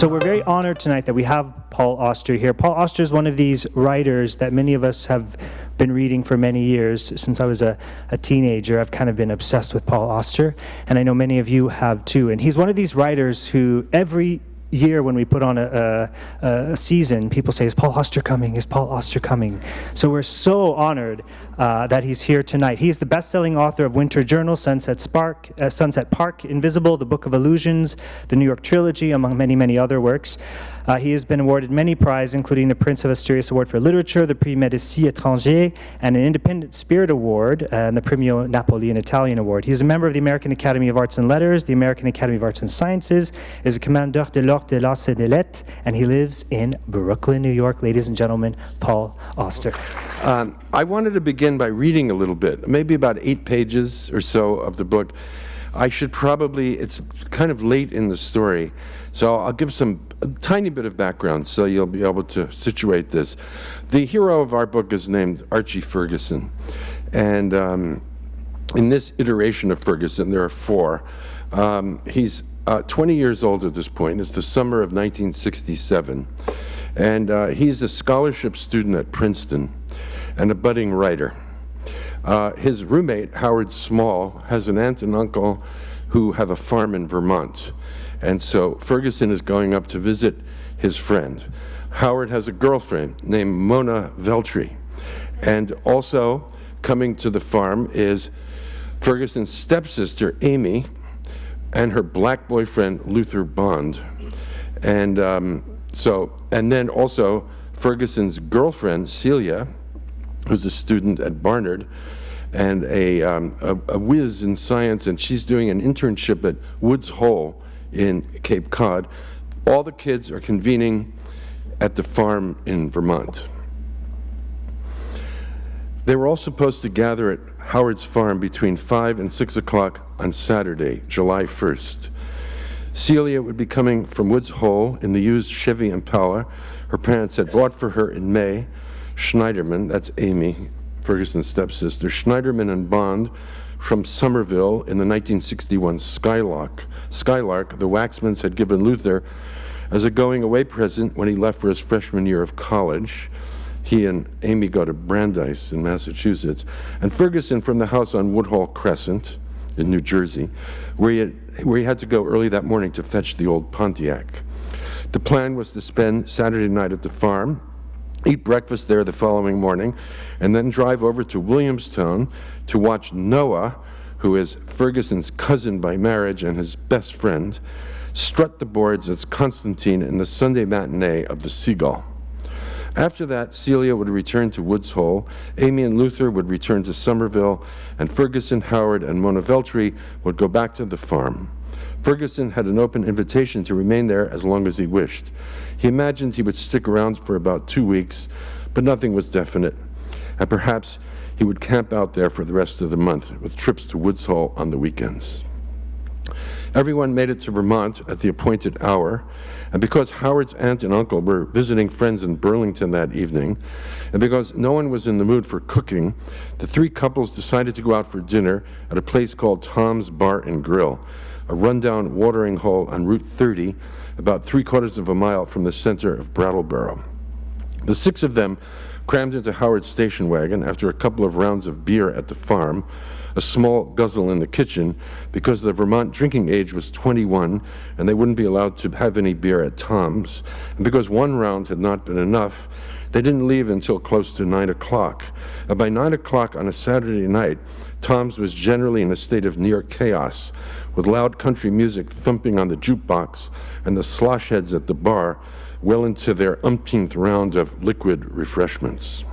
So we're very honored tonight that we have Paul Auster here. Paul Auster is one of these writers that many of us have been reading for many years. Since I was a teenager, I've kind of been obsessed with Paul Auster, and I know many of you have too. And he's one of these writers who every year when we put on a season, people say, is Paul Auster coming? Is Paul Auster coming? So we're so honored that he's here tonight. He's the best-selling author of Winter Journal, Sunset Park, Invisible, The Book of Illusions, the New York Trilogy, among many, many other works. He has been awarded many prizes, including the Prince of Asturias Award for Literature, the Prix Médicis Étranger, and an Independent Spirit Award, and the Premio Napoli, an Italian award. He is a member of the American Academy of Arts and Letters, the American Academy of Arts and Sciences, is a Commandeur de l'Ordre des Arts et des Lettres, and he lives in Brooklyn, New York. Ladies and gentlemen, Paul Auster. I wanted to begin by reading a little bit, maybe about 8 pages or so of the book. I should probably, it's kind of late in the story, so I'll give a tiny bit of background so you'll be able to situate this. The hero of our book is named Archie Ferguson, and in this iteration of Ferguson, there are 4. He's 20 years old at this point. It's the summer of 1967, and he's a scholarship student at Princeton and a budding writer. His roommate, Howard Small, has an aunt and uncle who have a farm in Vermont. And so Ferguson is going up to visit his friend. Howard has a girlfriend named Mona Veltri. And also coming to the farm is Ferguson's stepsister, Amy, and her black boyfriend, Luther Bond. And then also Ferguson's girlfriend, Celia, who's a student at Barnard, and a whiz in science, and she's doing an internship at Woods Hole in Cape Cod. All the kids are convening at the farm in Vermont. They were all supposed to gather at Howard's farm between 5 and 6 o'clock on Saturday, July 1st. Celia would be coming from Woods Hole in the used Chevy Impala her parents had bought for her in May. Schneiderman, that's Amy, Ferguson's stepsister, Schneiderman and Bond from Somerville in the 1961 Skylark, the Waxmans had given Luther as a going-away present when he left for his freshman year of college. He and Amy go to Brandeis in Massachusetts, and Ferguson from the house on Woodhall Crescent in New Jersey, where he had to go early that morning to fetch the old Pontiac. The plan was to spend Saturday night at the farm, eat breakfast there the following morning, and then drive over to Williamstown to watch Noah, who is Ferguson's cousin by marriage and his best friend, strut the boards as Constantine in the Sunday matinee of the Seagull. After that, Celia would return to Woods Hole, Amy and Luther would return to Somerville, and Ferguson, Howard, and Mona Veltri would go back to the farm. Ferguson had an open invitation to remain there as long as he wished. He imagined he would stick around for about 2 weeks, but nothing was definite, and perhaps he would camp out there for the rest of the month with trips to Woods Hole on the weekends. Everyone made it to Vermont at the appointed hour, and because Howard's aunt and uncle were visiting friends in Burlington that evening, and because no one was in the mood for cooking, the 3 couples decided to go out for dinner at a place called Tom's Bar and Grill, a rundown watering hole on Route 30, about 3/4 of a mile from the center of Brattleboro. The 6 of them crammed into Howard's station wagon after a couple of rounds of beer at the farm, a small guzzle in the kitchen, because the Vermont drinking age was 21 and they wouldn't be allowed to have any beer at Tom's, and because 1 round had not been enough, they didn't leave until close to 9 o'clock. And by 9 o'clock on a Saturday night, Tom's was generally in a state of near chaos, with loud country music thumping on the jukebox and the slosh heads at the bar well into their umpteenth round of liquid refreshments.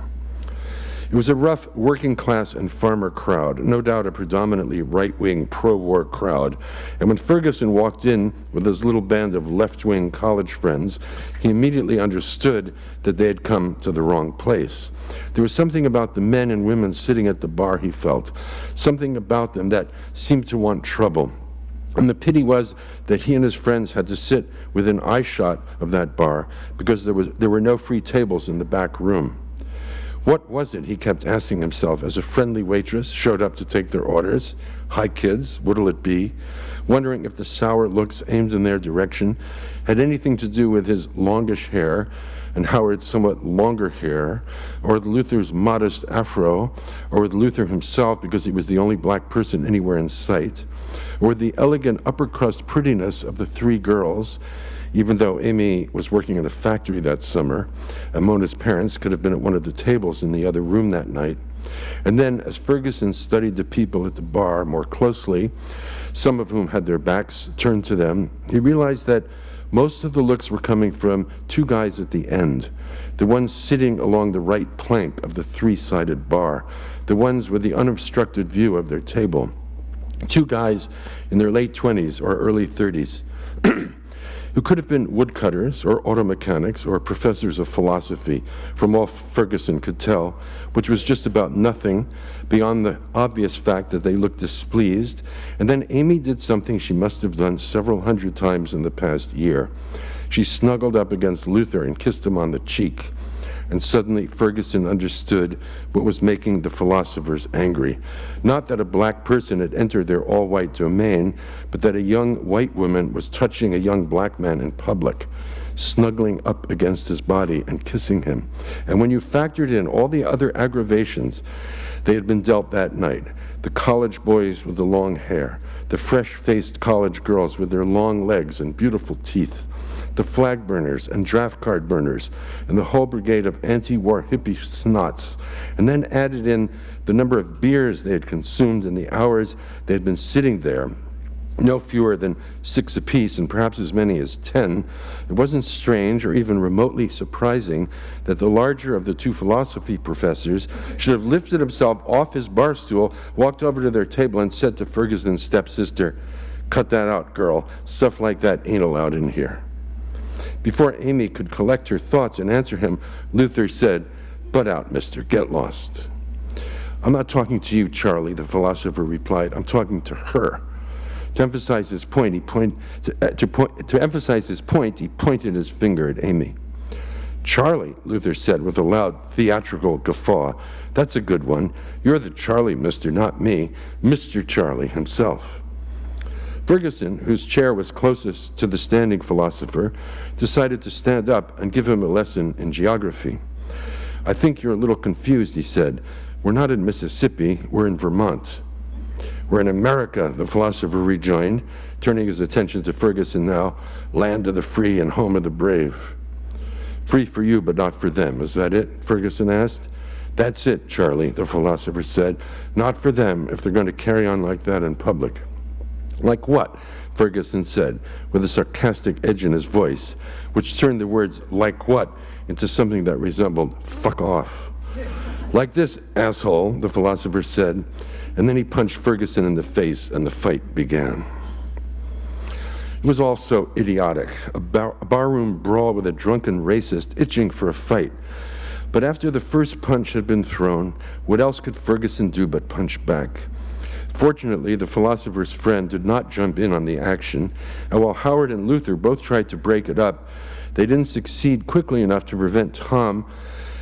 It was a rough working-class and farmer crowd, no doubt a predominantly right-wing pro-war crowd, and when Ferguson walked in with his little band of left-wing college friends, he immediately understood that they had come to the wrong place. There was something about the men and women sitting at the bar, he felt, something about them that seemed to want trouble. And the pity was that he and his friends had to sit within eyeshot of that bar because there were no free tables in the back room. What was it, he kept asking himself, as a friendly waitress showed up to take their orders? Hi, kids, what'll it be? Wondering if the sour looks aimed in their direction had anything to do with his longish hair and Howard's somewhat longer hair, or with Luther's modest afro, or with Luther himself because he was the only black person anywhere in sight, or with the elegant upper-crust prettiness of the three girls, even though Amy was working in a factory that summer, and Mona's parents could have been at one of the tables in the other room that night. And then, as Ferguson studied the people at the bar more closely, some of whom had their backs turned to them, he realized that most of the looks were coming from two guys at the end, the ones sitting along the right plank of the three-sided bar, the ones with the unobstructed view of their table. Two guys in their late 20s or early 30s, who could have been woodcutters or auto mechanics or professors of philosophy, from all Ferguson could tell, which was just about nothing beyond the obvious fact that they looked displeased. And then Amy did something she must have done several hundred times in the past year. She snuggled up against Luther and kissed him on the cheek. And suddenly Ferguson understood what was making the philosophers angry. Not that a black person had entered their all-white domain, but that a young white woman was touching a young black man in public, snuggling up against his body and kissing him. And when you factored in all the other aggravations they had been dealt that night, the college boys with the long hair, the fresh-faced college girls with their long legs and beautiful teeth, the flag burners and draft card burners, and the whole brigade of anti-war hippie snots, and then added in the number of beers they had consumed in the hours they had been sitting there, no fewer than 6 apiece and perhaps as many as 10, it wasn't strange or even remotely surprising that the larger of the two philosophy professors should have lifted himself off his bar stool, walked over to their table, and said to Ferguson's stepsister, "Cut that out, girl. Stuff like that ain't allowed in here." Before Amy could collect her thoughts and answer him, Luther said, "Butt out, mister. Get lost." "I'm not talking to you, Charlie," the philosopher replied. "I'm talking to her." To emphasize his point, he pointed his finger at Amy. "Charlie," Luther said with a loud theatrical guffaw, "that's a good one. You're the Charlie, mister, not me. Mr. Charlie himself." Ferguson, whose chair was closest to the standing philosopher, decided to stand up and give him a lesson in geography. "I think you're a little confused," he said. "We're not in Mississippi, we're in Vermont." "We're in America," the philosopher rejoined, turning his attention to Ferguson now, "land of the free and home of the brave." "Free for you, but not for them, is that it?" Ferguson asked. "That's it, Charlie," the philosopher said. "Not for them if they're going to carry on like that in public." "Like what?" Ferguson said, with a sarcastic edge in his voice, which turned the words "like what" into something that resembled "fuck off." "Like this, asshole," the philosopher said, and then he punched Ferguson in the face, and the fight began. It was all so idiotic, a barroom brawl with a drunken racist itching for a fight. But after the first punch had been thrown, what else could Ferguson do but punch back? Fortunately, the philosopher's friend did not jump in on the action, and while Howard and Luther both tried to break it up, they didn't succeed quickly enough to prevent Tom,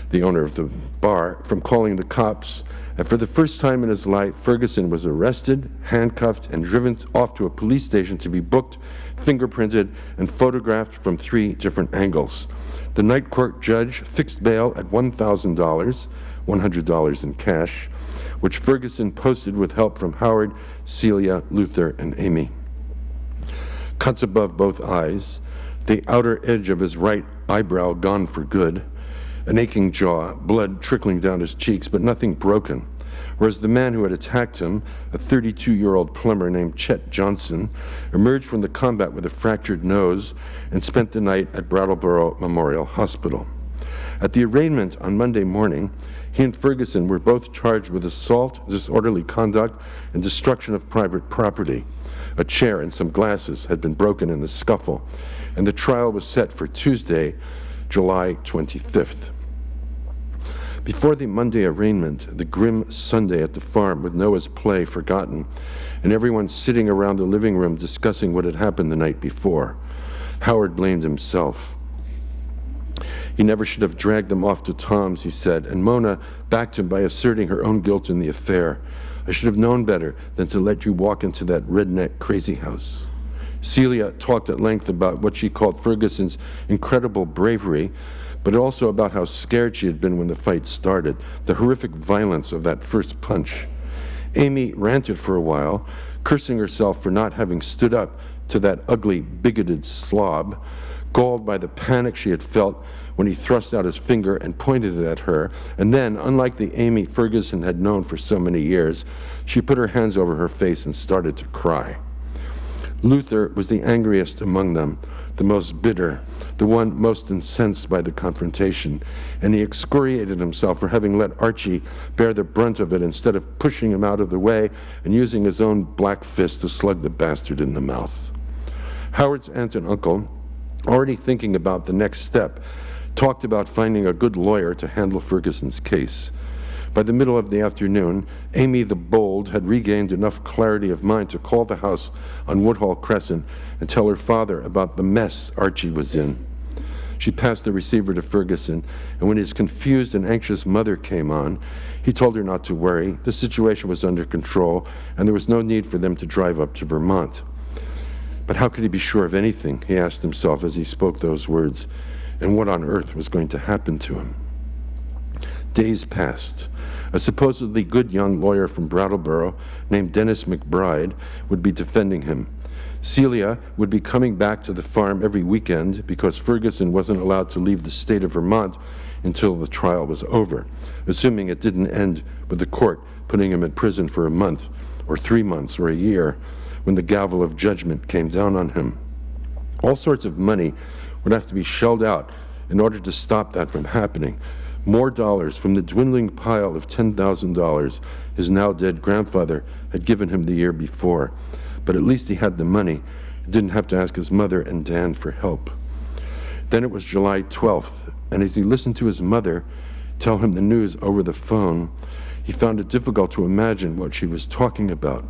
the owner of the bar, from calling the cops. And for the first time in his life, Ferguson was arrested, handcuffed, and driven off to a police station to be booked, fingerprinted, and photographed from 3 different angles. The night court judge fixed bail at $1,000, $100 in cash, which Ferguson posted with help from Howard, Celia, Luther, and Amy. Cuts above both eyes, the outer edge of his right eyebrow gone for good, an aching jaw, blood trickling down his cheeks, but nothing broken, whereas the man who had attacked him, a 32-year-old plumber named Chet Johnson, emerged from the combat with a fractured nose and spent the night at Brattleboro Memorial Hospital. At the arraignment on Monday morning, he and Ferguson were both charged with assault, disorderly conduct, and destruction of private property. A chair and some glasses had been broken in the scuffle, and the trial was set for Tuesday, July 25th. Before the Monday arraignment, the grim Sunday at the farm with Noah's play forgotten, and everyone sitting around the living room discussing what had happened the night before, Howard blamed himself. He never should have dragged them off to Tom's, he said, and Mona backed him by asserting her own guilt in the affair. I should have known better than to let you walk into that redneck crazy house. Celia talked at length about what she called Ferguson's incredible bravery, but also about how scared she had been when the fight started, the horrific violence of that first punch. Amy ranted for a while, cursing herself for not having stood up to that ugly, bigoted slob, galled by the panic she had felt when he thrust out his finger and pointed it at her, and then, unlike the Amy Ferguson had known for so many years, she put her hands over her face and started to cry. Luther was the angriest among them, the most bitter, the one most incensed by the confrontation, and he excoriated himself for having let Archie bear the brunt of it instead of pushing him out of the way and using his own black fist to slug the bastard in the mouth. Howard's aunt and uncle, already thinking about the next step, talked about finding a good lawyer to handle Ferguson's case. By the middle of the afternoon, Amy the Bold had regained enough clarity of mind to call the house on Woodhall Crescent and tell her father about the mess Archie was in. She passed the receiver to Ferguson, and when his confused and anxious mother came on, he told her not to worry. The situation was under control, and there was no need for them to drive up to Vermont. But how could he be sure of anything, he asked himself as he spoke those words, and what on earth was going to happen to him? Days passed. A supposedly good young lawyer from Brattleboro named Dennis McBride would be defending him. Celia would be coming back to the farm every weekend because Ferguson wasn't allowed to leave the state of Vermont until the trial was over, assuming it didn't end with the court putting him in prison for a month or 3 months or a year when the gavel of judgment came down on him. All sorts of money would have to be shelled out in order to stop that from happening. More dollars from the dwindling pile of $10,000 his now dead grandfather had given him the year before. But at least he had the money. He didn't have to ask his mother and Dan for help. Then it was July 12th, and as he listened to his mother tell him the news over the phone, he found it difficult to imagine what she was talking about.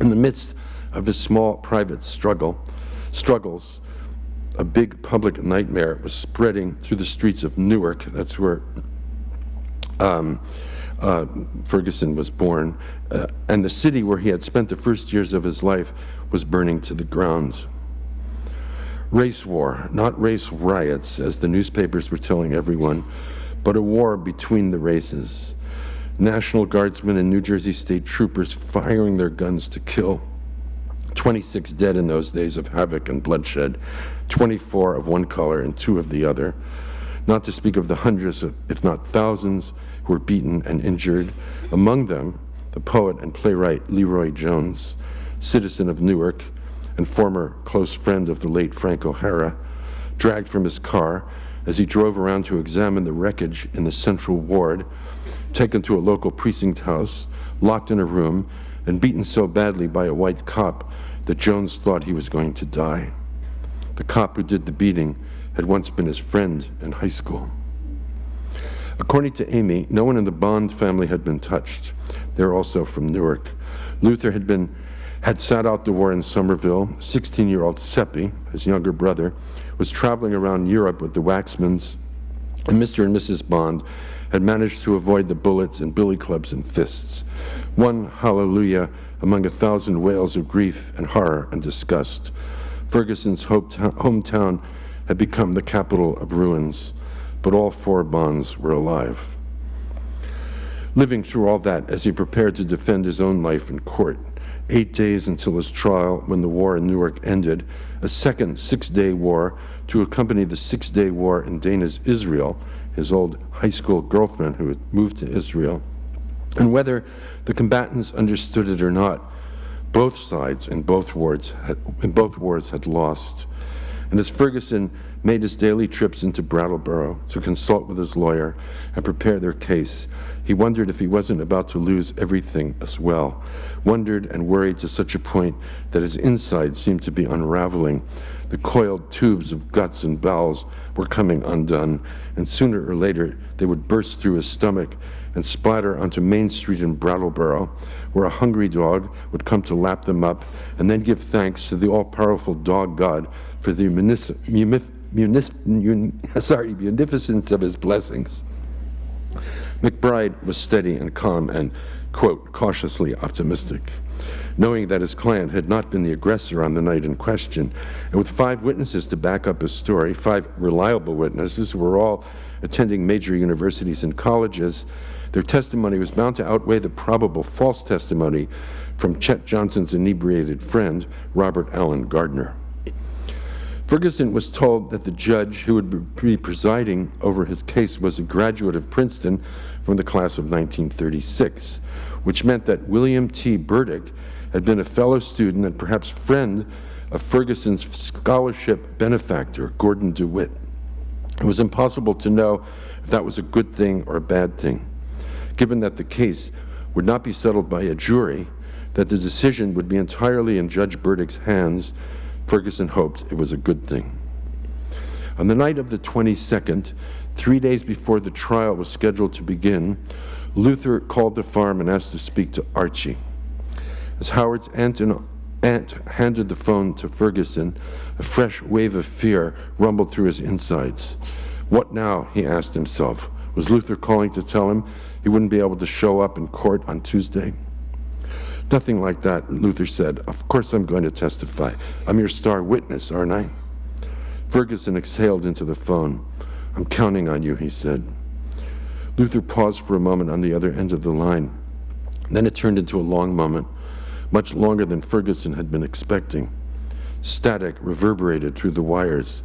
In the midst of his small private struggles, a big public nightmare was spreading through the streets of Newark. That's where Ferguson was born. And the city where he had spent the first years of his life was burning to the ground. Race war, not race riots, as the newspapers were telling everyone, but a war between the races. National Guardsmen and New Jersey state troopers firing their guns to kill. 26 dead in those days of havoc and bloodshed, 24 of one color and 2 of the other, not to speak of the hundreds, if not thousands, who were beaten and injured. Among them, the poet and playwright Leroy Jones, citizen of Newark and former close friend of the late Frank O'Hara, dragged from his car as he drove around to examine the wreckage in the Central Ward, taken to a local precinct house, locked in a room, and beaten so badly by a white cop that Jones thought he was going to die. The cop who did the beating had once been his friend in high school. According to Amy, no one in the Bond family had been touched. They were also from Newark. Luther had sat out the war in Somerville. 16-year-old Seppi, his younger brother, was traveling around Europe with the Waxmans, and Mr. and Mrs. Bond had managed to avoid the bullets and billy clubs and fists. One hallelujah among 1,000 wails of grief and horror and disgust. Ferguson's hometown had become the capital of ruins, but all 4 Bonds were alive. Living through all that as he prepared to defend his own life in court, 8 days until his trial when the war in Newark ended, a second 6-day war to accompany the 6-day war in Dana's Israel, his old high school girlfriend who had moved to Israel. And whether the combatants understood it or not, both sides in both wars had lost. And as Ferguson made his daily trips into Brattleboro to consult with his lawyer and prepare their case, he wondered if he wasn't about to lose everything as well, wondered and worried to such a point that his insides seemed to be unraveling. The coiled tubes of guts and bowels were coming undone, and sooner or later they would burst through his stomach and splatter onto Main Street in Brattleboro, where a hungry dog would come to lap them up and then give thanks to the all-powerful dog god for the munificence of his blessings. McBride was steady and calm and, quote, cautiously optimistic, knowing that his client had not been the aggressor on the night in question. And with 5 witnesses to back up his story, 5 reliable witnesses who were all attending major universities and colleges, their testimony was bound to outweigh the probable false testimony from Chet Johnson's inebriated friend, Robert Allen Gardner. Ferguson was told that the judge who would be presiding over his case was a graduate of Princeton from the class of 1936, which meant that William T. Burdick had been a fellow student and perhaps friend of Ferguson's scholarship benefactor, Gordon DeWitt. It was impossible to know if that was a good thing or a bad thing, given that the case would not be settled by a jury, that the decision would be entirely in Judge Burdick's hands. Ferguson hoped it was a good thing. On the night of the 22nd, 3 days before the trial was scheduled to begin, Luther called the farm and asked to speak to Archie. As Howard's aunt handed the phone to Ferguson, a fresh wave of fear rumbled through his insides. What now, he asked himself. Was Luther calling to tell him he wouldn't be able to show up in court on Tuesday? Nothing like that, Luther said. Of course I'm going to testify. I'm your star witness, aren't I? Ferguson exhaled into the phone. I'm counting on you, he said. Luther paused for a moment on the other end of the line. Then it turned into a long moment, much longer than Ferguson had been expecting. Static reverberated through the wires,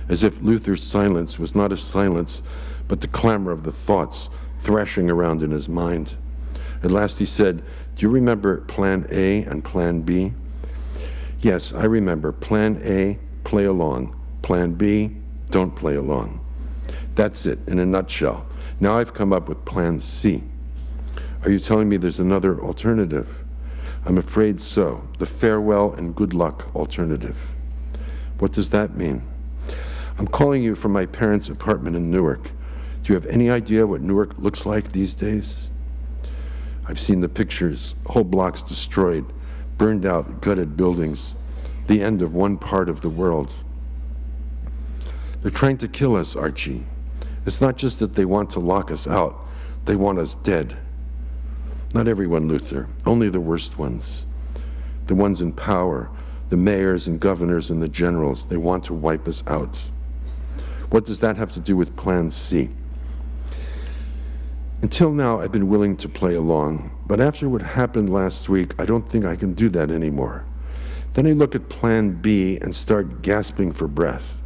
as if Luther's silence was not a silence, but the clamor of the thoughts thrashing around in his mind. At last he said, do you remember Plan A and Plan B? Yes, I remember. Plan A, play along. Plan B, don't play along. That's it, in a nutshell. Now I've come up with Plan C. Are you telling me there's another alternative? I'm afraid so. The farewell and good luck alternative. What does that mean? I'm calling you from my parents' apartment in Newark. Do you have any idea what Newark looks like these days? I've seen the pictures, whole blocks destroyed, burned out, gutted buildings, the end of one part of the world. They're trying to kill us, Archie. It's not just that they want to lock us out, they want us dead. Not everyone, Luther, only the worst ones. The ones in power, the mayors and governors and the generals, they want to wipe us out. What does that have to do with Plan C? Until now, I've been willing to play along, but after what happened last week, I don't think I can do that anymore. Then I look at Plan B and start gasping for breath.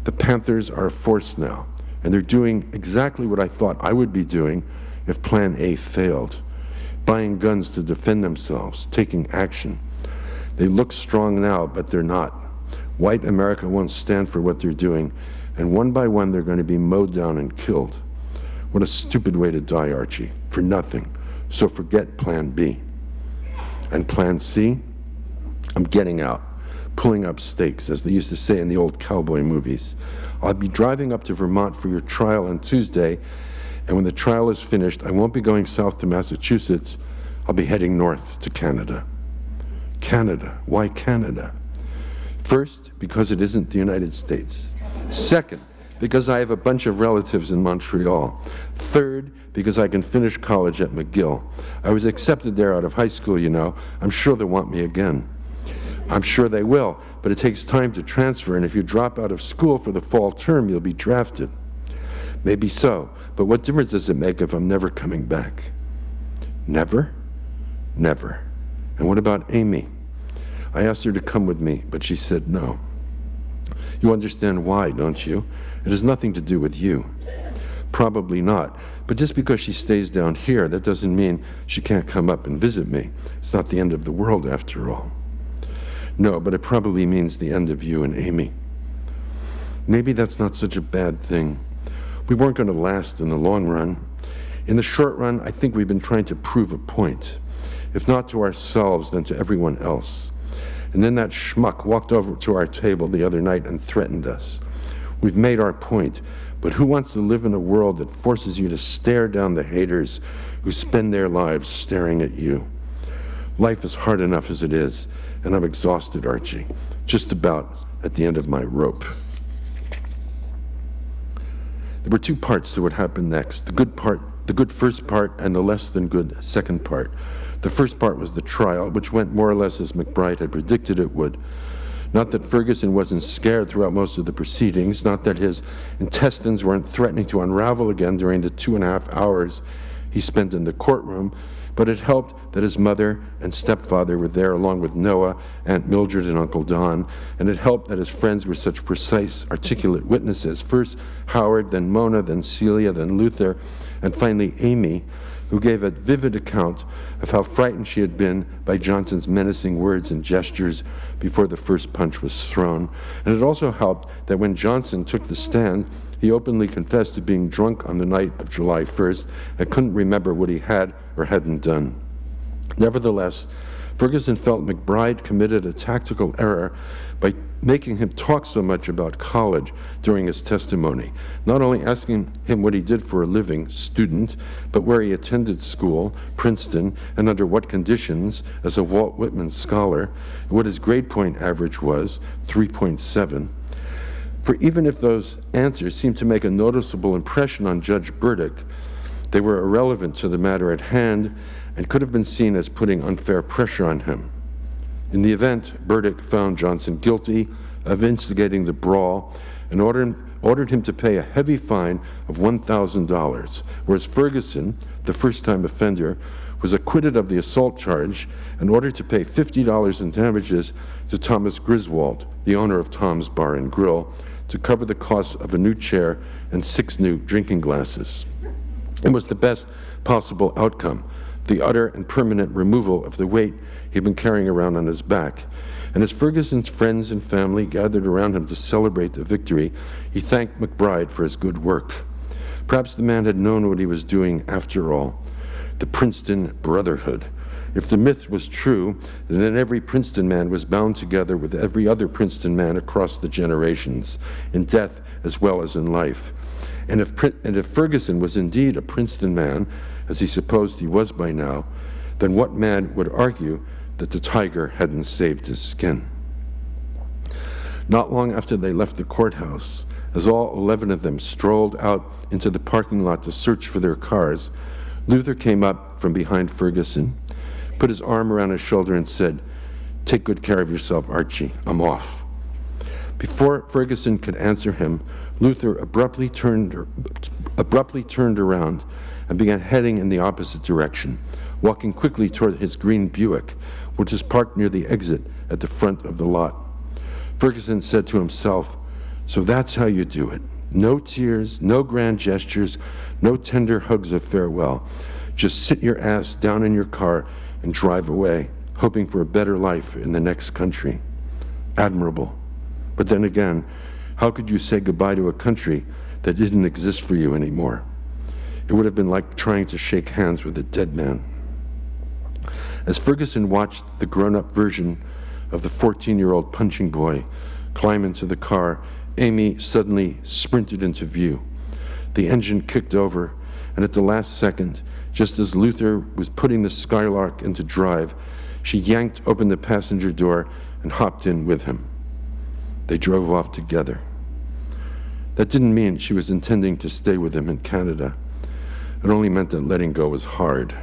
The Panthers are a force now, and they're doing exactly what I thought I would be doing if Plan A failed. Buying guns to defend themselves, taking action. They look strong now, but they're not. White America won't stand for what they're doing, and one by one they're going to be mowed down and killed. What a stupid way to die, Archie, for nothing. So forget Plan B. And Plan C? I'm getting out, pulling up stakes, as they used to say in the old cowboy movies. I'll be driving up to Vermont for your trial on Tuesday, and when the trial is finished, I won't be going south to Massachusetts. I'll be heading north to Canada. Canada. Why Canada? First, because it isn't the United States. Second, because I have a bunch of relatives in Montreal. Third, because I can finish college at McGill. I was accepted there out of high school, you know. I'm sure they'll want me again. I'm sure they will, but it takes time to transfer, and if you drop out of school for the fall term, you'll be drafted. Maybe so, but what difference does it make if I'm never coming back? Never? Never. And what about Amy? I asked her to come with me, but she said no. You understand why, don't you? It has nothing to do with you. Probably not. But just because she stays down here, that doesn't mean she can't come up and visit me. It's not the end of the world, after all. No, but it probably means the end of you and Amy. Maybe that's not such a bad thing. We weren't going to last in the long run. In the short run, I think we've been trying to prove a point, if not to ourselves, then to everyone else. And then that schmuck walked over to our table the other night and threatened us. We've made our point, but who wants to live in a world that forces you to stare down the haters who spend their lives staring at you? Life is hard enough as it is, and I'm exhausted, Archie, just about at the end of my rope. There were two parts to what happened next, the good first part and the less than good second part. The first part was the trial, which went more or less as McBride had predicted it would. Not that Ferguson wasn't scared throughout most of the proceedings, not that his intestines weren't threatening to unravel again during the 2.5 hours he spent in the courtroom, but it helped that his mother and stepfather were there along with Noah, Aunt Mildred, and Uncle Don, and it helped that his friends were such precise, articulate witnesses. First Howard, then Mona, then Celia, then Luther, and finally Amy, who gave a vivid account of how frightened she had been by Johnson's menacing words and gestures before the first punch was thrown. And it also helped that when Johnson took the stand, he openly confessed to being drunk on the night of July 1st and couldn't remember what he had or hadn't done. Nevertheless, Ferguson felt McBride committed a tactical error by making him talk so much about college during his testimony, not only asking him what he did for a living, student, but where he attended school, Princeton, and under what conditions as a Walt Whitman scholar, and what his grade point average was, 3.7. For even if those answers seemed to make a noticeable impression on Judge Burdick, they were irrelevant to the matter at hand and could have been seen as putting unfair pressure on him. In the event, Burdick found Johnson guilty of instigating the brawl and ordered him to pay a heavy fine of $1,000, whereas Ferguson, the first-time offender, was acquitted of the assault charge and ordered to pay $50 in damages to Thomas Griswold, the owner of Tom's Bar and Grill, to cover the cost of a new chair and 6 new drinking glasses. It was the best possible outcome, the utter and permanent removal of the weight he'd been carrying around on his back. And as Ferguson's friends and family gathered around him to celebrate the victory, he thanked McBride for his good work. Perhaps the man had known what he was doing after all. The Princeton Brotherhood. If the myth was true, then every Princeton man was bound together with every other Princeton man across the generations, in death as well as in life. And if Ferguson was indeed a Princeton man, as he supposed he was by now, then what man would argue that the tiger hadn't saved his skin? Not long after they left the courthouse, as all 11 of them strolled out into the parking lot to search for their cars, Luther came up from behind Ferguson, put his arm around his shoulder and said, "Take good care of yourself, Archie. I'm off." Before Ferguson could answer him, Luther abruptly turned around and began heading in the opposite direction, walking quickly toward his green Buick, which was parked near the exit at the front of the lot. Ferguson said to himself, "So that's how you do it. No tears, no grand gestures, no tender hugs of farewell. Just sit your ass down in your car and drive away, hoping for a better life in the next country." Admirable. But then again, how could you say goodbye to a country that didn't exist for you anymore? It would have been like trying to shake hands with a dead man. As Ferguson watched the grown-up version of the 14-year-old punching boy climb into the car, Amy suddenly sprinted into view. The engine kicked over, and at the last second, just as Luther was putting the Skylark into drive, she yanked open the passenger door and hopped in with him. They drove off together. That didn't mean she was intending to stay with him in Canada. It only meant that letting go was hard.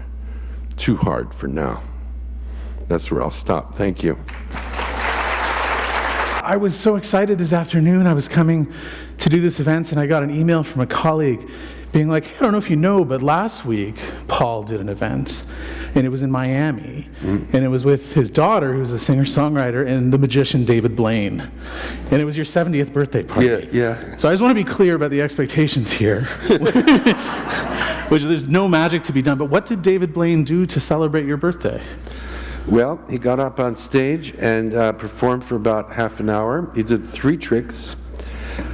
Too hard for now. That's where I'll stop. Thank you. I was so excited this afternoon. I was coming to do this event, and I got an email from a colleague being like, "Hey, I don't know if you know, but last week Paul did an event, and it was in Miami, and it was with his daughter, who's a singer-songwriter, and the magician David Blaine, and it was your 70th birthday party." Yeah. So I just want to be clear about the expectations here, which there's no magic to be done. But what did David Blaine do to celebrate your birthday? Well, he got up on stage and performed for about half an hour. He did 3 tricks.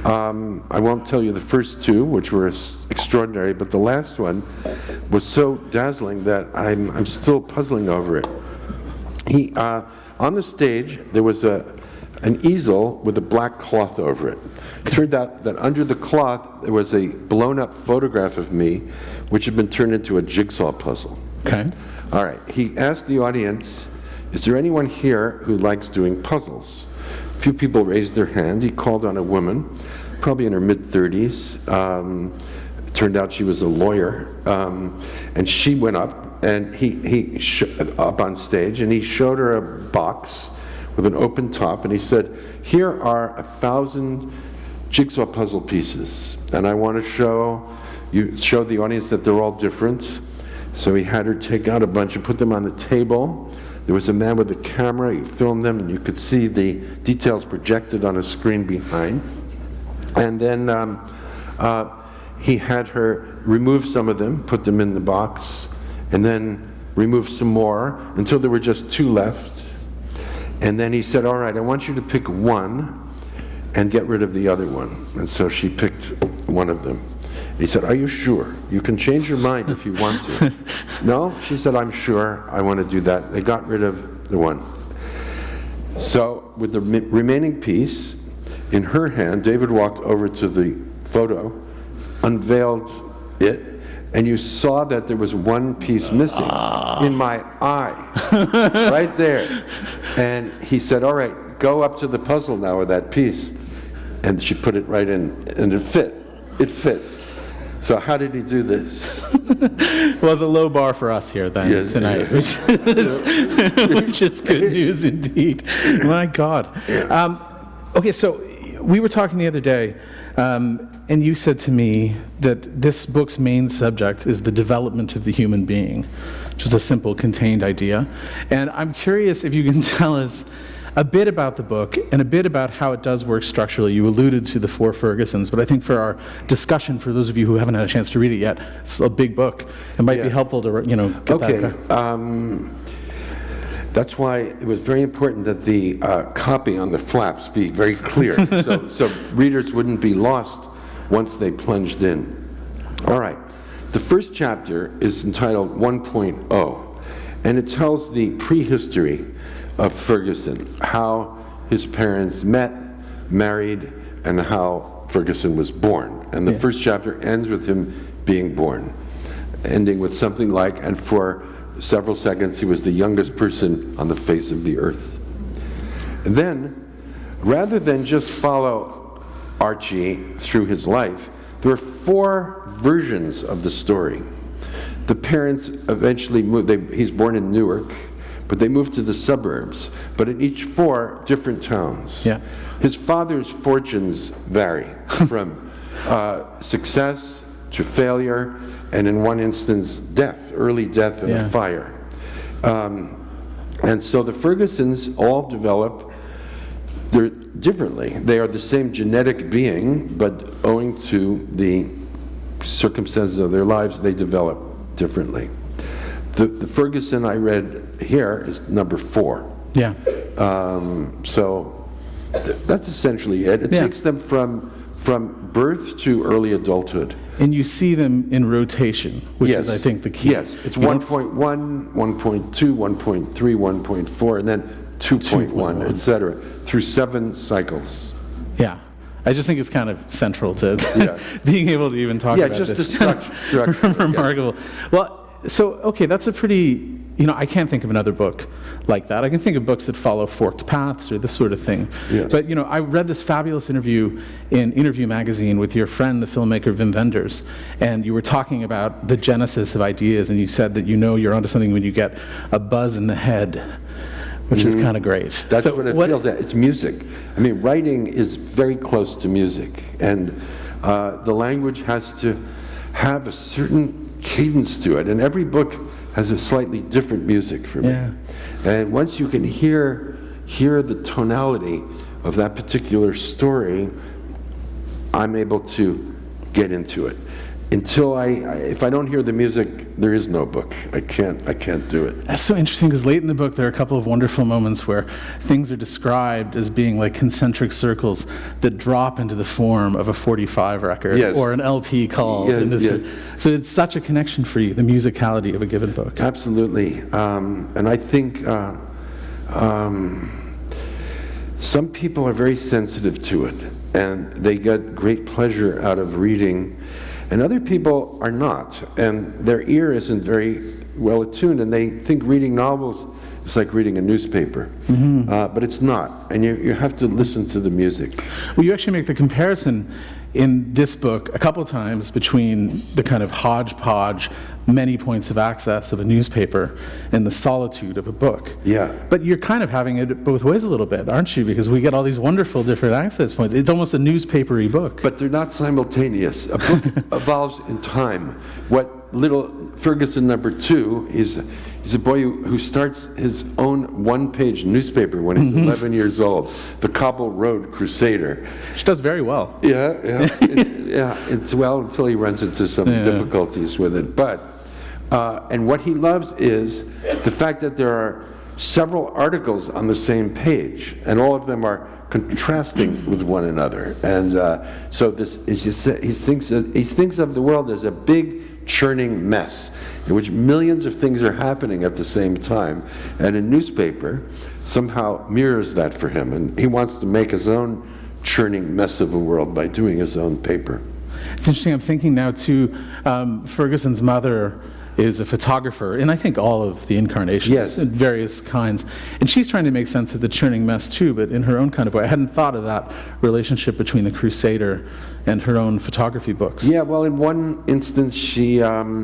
I won't tell you the first 2, which were extraordinary, but the last one was so dazzling that I'm still puzzling over it. He on the stage, there was an easel with a black cloth over it. It turned out that under the cloth, there was a blown-up photograph of me, which had been turned into a jigsaw puzzle. Okay. All right, he asked the audience, "Is there anyone here who likes doing puzzles?" A few people raised their hand. He called on a woman. probably in her mid-30s. It turned out she was a lawyer, and she went up, and he up on stage, and he showed her a box with an open top, and he said, "Here are 1,000 jigsaw puzzle pieces, and I want to show the audience that they're all different." So he had her take out a bunch and put them on the table. There was a man with a camera. He filmed them, and you could see the details projected on a screen behind. And then he had her remove some of them, put them in the box, and then remove some more until there were just 2 left. And then he said, "All right, I want you to pick one and get rid of the other one." And so she picked one of them. He said, "Are you sure? You can change your mind if you want to." "No," she said, "I'm sure I want to do that." They got rid of the one. So with the remaining piece in her hand, David walked over to the photo, unveiled it, and you saw that there was one piece missing in my eye, right there. And he said, "All right, go up to the puzzle now with that piece." And she put it right in, and it fit. It fit. So how did he do this? Well, it's a low bar for us here then tonight, which is good news indeed. My God. Okay, so we were talking the other day, and you said to me that this book's main subject is the development of the human being, just a simple contained idea. And I'm curious if you can tell us a bit about the book and a bit about how it does work structurally. You alluded to the 4 Fergusons, but I think for our discussion, for those of you who haven't had a chance to read it yet, it's a big book. It might be helpful to, get that. That's why it was very important that the copy on the flaps be very clear, so readers wouldn't be lost once they plunged in. All right. The first chapter is entitled 1.0, and it tells the prehistory of Ferguson, how his parents met, married, and how Ferguson was born. And the first chapter ends with him being born, ending with something like, "And for several seconds he was the youngest person on the face of the earth." And then, rather than just follow Archie through his life, there are 4 versions of the story. The parents eventually moved. He's born in Newark, but they moved to the suburbs, but in each 4 different towns. Yeah. His father's fortunes vary from success to failure, and in one instance, death, early death in a fire. And so the Fergusons all develop differently. They are the same genetic being, but owing to the circumstances of their lives, they develop differently. The Ferguson I read here is number 4. Yeah. So that's essentially it. It takes them from birth to early adulthood. And you see them in rotation, which is, I think, the key. Yes, it's 1.1, 1.2, 1.3, 1.4, and then 2.1, etc., through 7 cycles. Yeah. I just think it's kind of central to being able to even talk about just this. the structure. Remarkable. Well, so, okay, that's a pretty, I can't think of another book like that. I can think of books that follow forked paths or this sort of thing. Yes. But, I read this fabulous interview in Interview magazine with your friend, the filmmaker Wim Wenders, and you were talking about the genesis of ideas, and you said that you're onto something when you get a buzz in the head, which is kind of great. That's what it feels like. It's music. I mean, writing is very close to music, and the language has to have a certain cadence to it, and every book has a slightly different music for me. And once you can hear the tonality of that particular story, I'm able to get into it. If I don't hear the music, there is no book. I can't do it. That's so interesting, because late in the book there are a couple of wonderful moments where things are described as being like concentric circles that drop into the form of a 45 record or an LP called. So it's such a connection for you, the musicality of a given book. Absolutely. And I think some people are very sensitive to it, and they get great pleasure out of reading. And other people are not, and their ear isn't very well attuned, and they think reading novels it's like reading a newspaper. But it's not, and you have to listen to the music. Well, you actually make the comparison in this book a couple times between the kind of hodgepodge, many points of access of a newspaper and the solitude of a book. Yeah. But you're kind of having it both ways a little bit, aren't you? Because we get all these wonderful different access points. It's almost a newspapery book. But they're not simultaneous. A book evolves in time. What little Ferguson number 2 is, he's a boy who starts his own one-page newspaper when he's 11 years old, the Cobble Road Crusader. Which does very well. Yeah. It's well until he runs into some difficulties with it. But and what he loves is the fact that there are several articles on the same page, and all of them are contrasting with one another. And so this is just, he thinks of the world as a big churning mess in which millions of things are happening at the same time, and a newspaper somehow mirrors that for him, and he wants to make his own churning mess of a world by doing his own paper. It's interesting, I'm thinking now too, Ferguson's mother is a photographer, and I think all of the incarnations, various kinds. And she's trying to make sense of the churning mess too, but in her own kind of way. I hadn't thought of that relationship between the Crusader and her own photography books. Yeah, well, in one instance, she has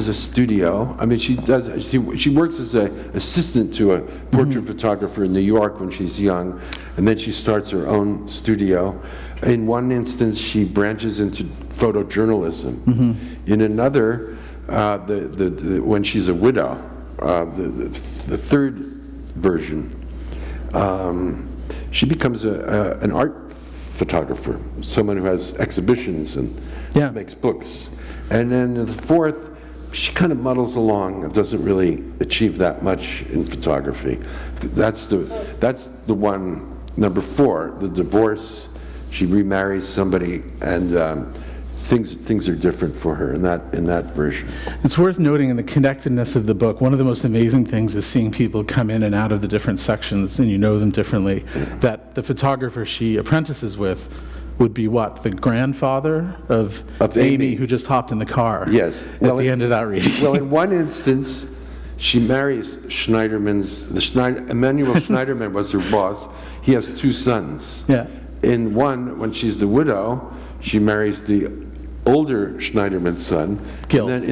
a studio. I mean, she works as an assistant to a portrait photographer in New York when she's young, and then she starts her own studio. In one instance, she branches into photojournalism. In another, when she's a widow, the third version, she becomes an art photographer, someone who has exhibitions and makes books. And then the fourth, she kind of muddles along and doesn't really achieve that much in photography. That's the one, number 4, the divorce. She remarries somebody, and things are different for her in that version. It's worth noting in the connectedness of the book, one of the most amazing things is seeing people come in and out of the different sections, and you know them differently. That the photographer she apprentices with would be what? The grandfather of Amy, who just hopped in the car. Yes. At the end of that reading. Well, in one instance, she marries Emmanuel Schneiderman was her boss. He has 2 sons. Yeah. In one, when she's the widow, she marries the older Schneiderman's son, Gil. And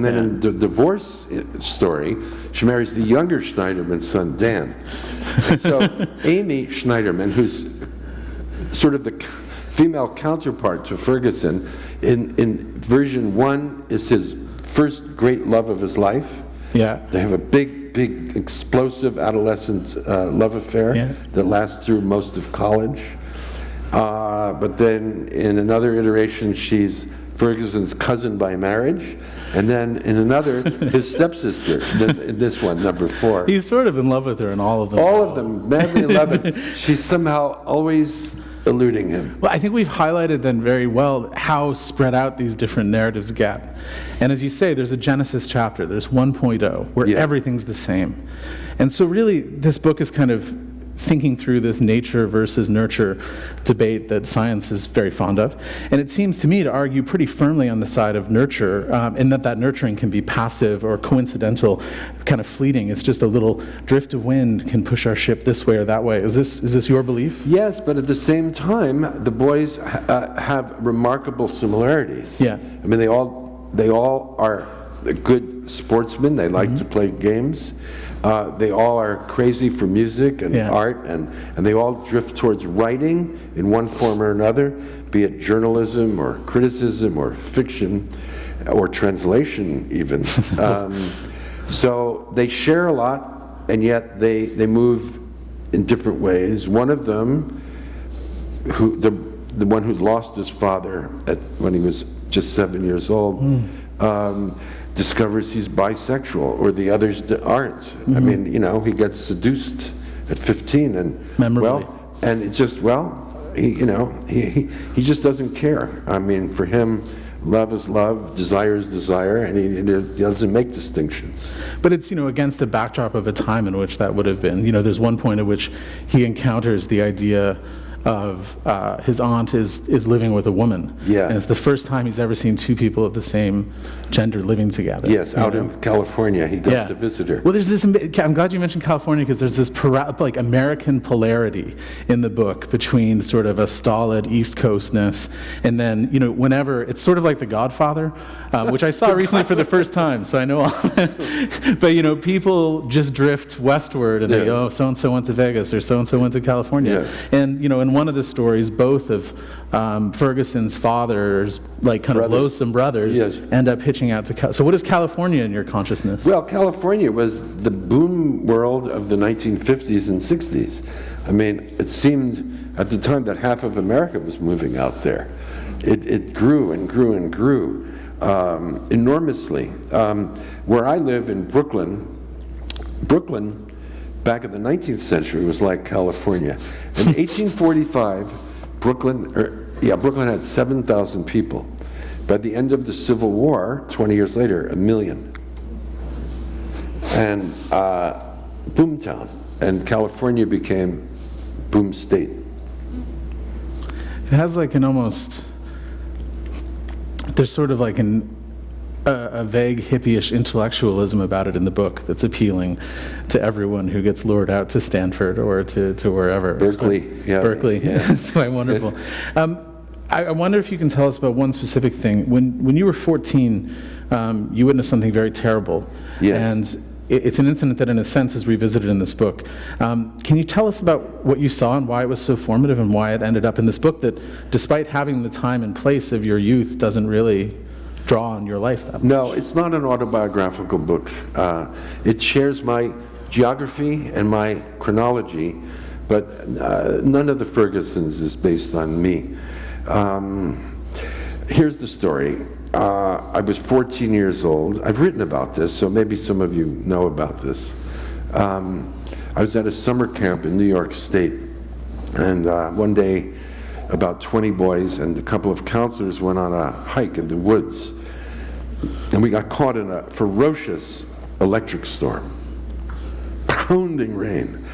then in the divorce story, she marries the younger Schneiderman's son, Dan. And so Amy Schneiderman, who's sort of the female counterpart to Ferguson, in version 1 is his first great love of his life. Yeah. They have a big, explosive adolescent love affair that lasts through most of college. But then in another iteration, she's Ferguson's cousin by marriage. And then in another, his stepsister, in this one, number 4. He's sort of in love with her in all of them. All of them, madly in love. She's somehow always eluding him. Well, I think we've highlighted then very well how spread out these different narratives get. And as you say, there's a Genesis chapter, there's 1.0, where everything's the same. And so really, this book is kind of thinking through this nature versus nurture debate that science is very fond of. And it seems to me to argue pretty firmly on the side of nurture, in that nurturing can be passive or coincidental, kind of fleeting. It's just a little drift of wind can push our ship this way or that way. Is this your belief? Yes, but at the same time, the boys have remarkable similarities. Yeah. I mean, they all are good sportsmen. They like to play games. They all are crazy for music and art, and they all drift towards writing in one form or another, be it journalism or criticism or fiction or translation even. So they share a lot, and yet they move in different ways. One of them, the one who lost his father when he was just 7 years old, discovers he's bisexual, or the others aren't. I mean, he gets seduced at 15, and memorably. And it's just he just doesn't care. I mean, for him, love is love, desire is desire, and he doesn't make distinctions. But it's, against the backdrop of a time in which that would have been. There's one point at which he encounters the idea of his aunt is living with a woman. Yeah. And it's the first time he's ever seen two people of the same gender living together. Yes, you out know? in California, he goes to visit her. Well, there's this, I'm glad you mentioned California, because there's this like American polarity in the book between sort of a stolid East Coastness and then, you know, whenever, it's sort of like The Godfather, which I saw recently for the first time, so I know all that. But, you know, people just drift westward and they go, oh, so-and-so went to Vegas or so-and-so went to California. Yeah. And, you know, in one of the stories, both of Ferguson's father's, like, kind of loathsome brothers end up hitching out to so what is California in your consciousness? Well, California was the boom world of the 1950s and 60s. I mean, it seemed at the time that half of America was moving out there. It grew and grew and grew enormously. Where I live in Brooklyn, back in the 19th century, was like California. In 1845, Brooklyn had 7,000 people. By the end of the Civil War, 20 years later, 1 million. And boomtown. And California became boom state. It has like an almost, there's sort of like a vague hippie-ish intellectualism about it in the book that's appealing to everyone who gets lured out to Stanford or to wherever. Berkeley. Berkeley, it's quite wonderful. I wonder if you can tell us about one specific thing. When you were 14, you witnessed something very terrible. Yes. And it's an incident that, in a sense, is revisited in this book. Can you tell us about what you saw and why it was so formative and why it ended up in this book that, despite having the time and place of your youth, doesn't really draw on your life that much? No, it's not an autobiographical book. It shares my geography and my chronology, but none of the Fergusons is based on me. Here's the story. I was 14 years old. I've written about this, so maybe some of you know about this. I was at a summer camp in New York State, and one day about 20 boys and a couple of counselors went on a hike in the woods, and we got caught in a ferocious electric storm. Pounding rain,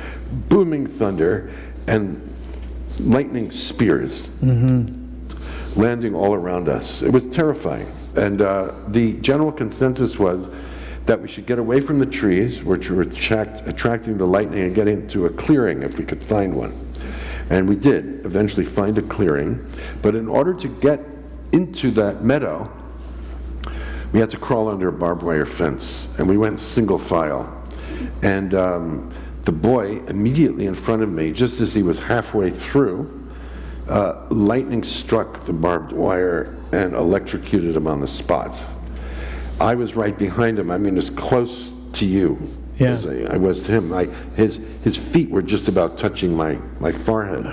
booming thunder, and lightning spears. Landing all around us. It was terrifying. And the general consensus was that we should get away from the trees, which were attracting the lightning, and get into a clearing if we could find one. And we did eventually find a clearing. But in order to get into that meadow, we had to crawl under a barbed wire fence. And we went single file. And the boy immediately in front of me, just as he was halfway through, lightning struck the barbed wire and electrocuted him on the spot. I was right behind him, I mean as close to you as I was to him. His feet were just about touching my forehead.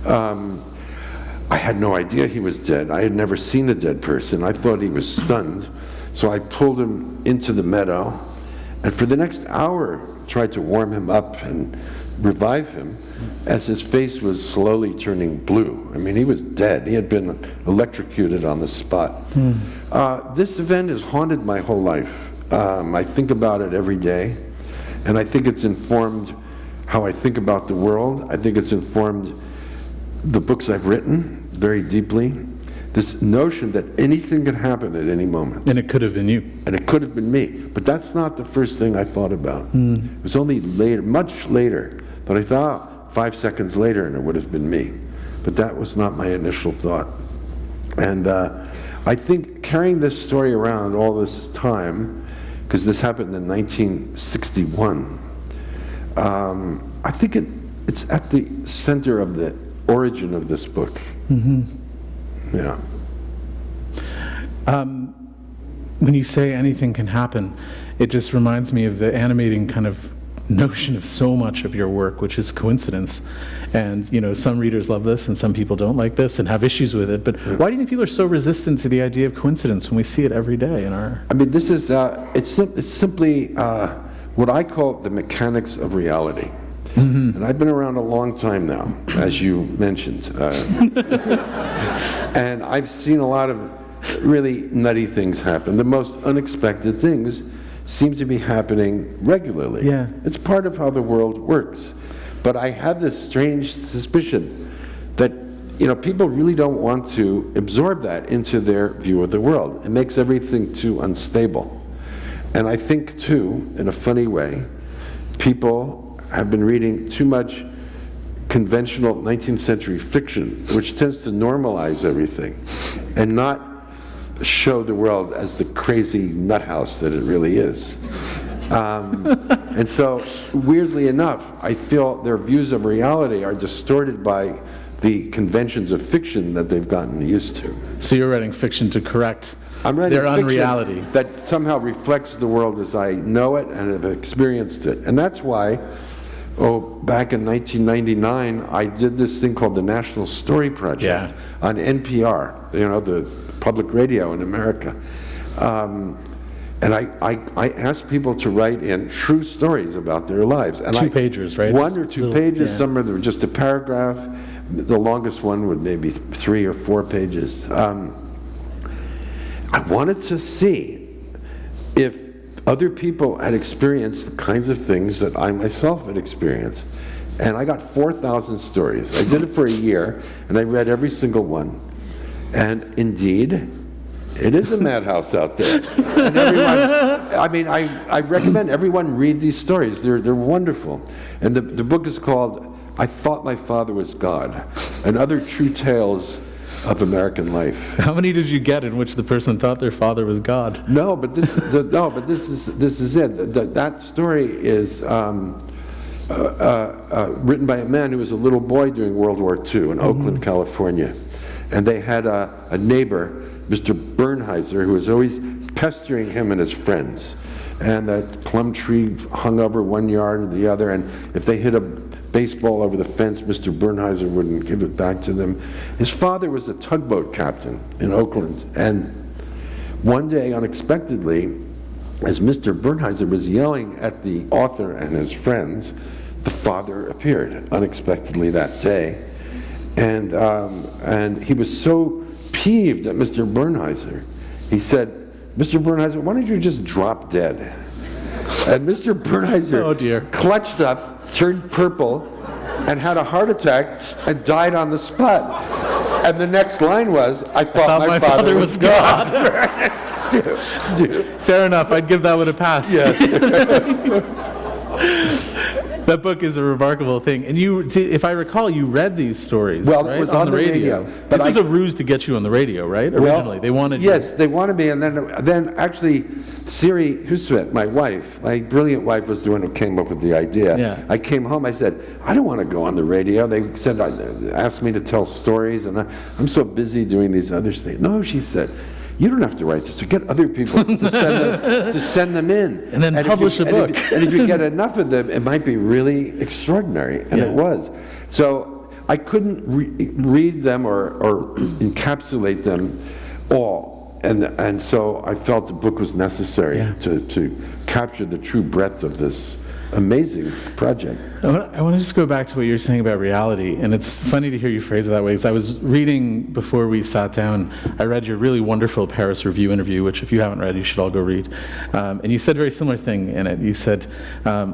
I had no idea he was dead. I had never seen a dead person. I thought he was stunned. So I pulled him into the meadow, and for the next hour tried to warm him up and revive him as his face was slowly turning blue. I mean, he was dead. He had been electrocuted on the spot. This event has haunted my whole life. I think about it every day, and I think it's informed how I think about the world. I think it's informed the books I've written very deeply. This notion that anything could happen at any moment. And it could have been you. And it could have been me. But that's not the first thing I thought about. It was only later, much later, that I thought 5 seconds later, and it would have been me. But that was not my initial thought. And I think carrying this story around all this time, because this happened in 1961, I think it's at the center of the origin of this book. Yeah. When you say anything can happen, it just reminds me of the animating kind of notion of so much of your work, which is coincidence. And, you know, some readers love this and some people don't like this and have issues with it. But why do you think people are so resistant to the idea of coincidence when we see it every day in our... I mean, this is, it's simply what I call the mechanics of reality. And I've been around a long time now, as you mentioned. And I've seen a lot of really nutty things happen. The most unexpected things seem to be happening regularly. Yeah. It's part of how the world works. But I have this strange suspicion that, people really don't want to absorb that into their view of the world. It makes everything too unstable. And I think, too, in a funny way, people have been reading too much conventional 19th century fiction, which tends to normalize everything and not show the world as the crazy nut house that it really is. And so, weirdly enough, I feel their views of reality are distorted by the conventions of fiction that they've gotten used to. So you're writing fiction to correct I'm writing their fiction unreality. that somehow reflects the world as I know it and have experienced it. And that's why, back in 1999, I did this thing called the National Story Project on NPR, the public radio in America. And I asked people to write in true stories about their lives. And Two-pagers, right? One or two pages, some of them were just a paragraph. The longest one would maybe 3 or 4 pages. I wanted to see if other people had experienced the kinds of things that I myself had experienced. And I got 4,000 stories. I did it for a year, and I read every single one. And indeed, it is a madhouse out there. And everyone, I recommend everyone read these stories. They're wonderful. And the book is called I Thought My Father Was God, and Other True Tales of American Life. How many did you get in which the person thought their father was God? No, but this is it. That story is written by a man who was a little boy during World War II in Oakland, California. And they had a neighbor, Mr. Bernheiser, who was always pestering him and his friends. And that plum tree hung over one yard or the other, and if they hit a baseball over the fence, Mr. Bernheiser wouldn't give it back to them. His father was a tugboat captain in Oakland, and one day, unexpectedly, as Mr. Bernheiser was yelling at the author and his friends, the father appeared unexpectedly that day. And he was so peeved at Mr. Bernheiser, he said, "Mr. Bernheiser, why don't you just drop dead?" And Mr. Bernheiser clutched up, turned purple, and had a heart attack and died on the spot. And the next line was, I thought my father was God. Fair enough, I'd give that one a pass. Yes. That book is a remarkable thing. And you, if I recall, you read these stories, well, right? It was on the radio. But this was a ruse to get you on the radio, right? Originally, they wanted you. Yes, they wanted me. And then actually, Siri Husvet, my wife, my brilliant wife, was the one who came up with the idea. Yeah. I came home, I said, I don't want to go on the radio. They said, asked me to tell stories, and I'm so busy doing these other things. No, she said, you don't have to write this. So get other people to send them in. And then publish a book. And if you get enough of them, it might be really extraordinary. And it was. So I couldn't read them or encapsulate them all. And so I felt the book was necessary to capture the true breadth of this amazing project. I want to just go back to what you were saying about reality, and it's funny to hear you phrase it that way, because I was reading before we sat down, I read your really wonderful Paris Review interview, which if you haven't read, you should all go read. And you said a very similar thing in it. You said,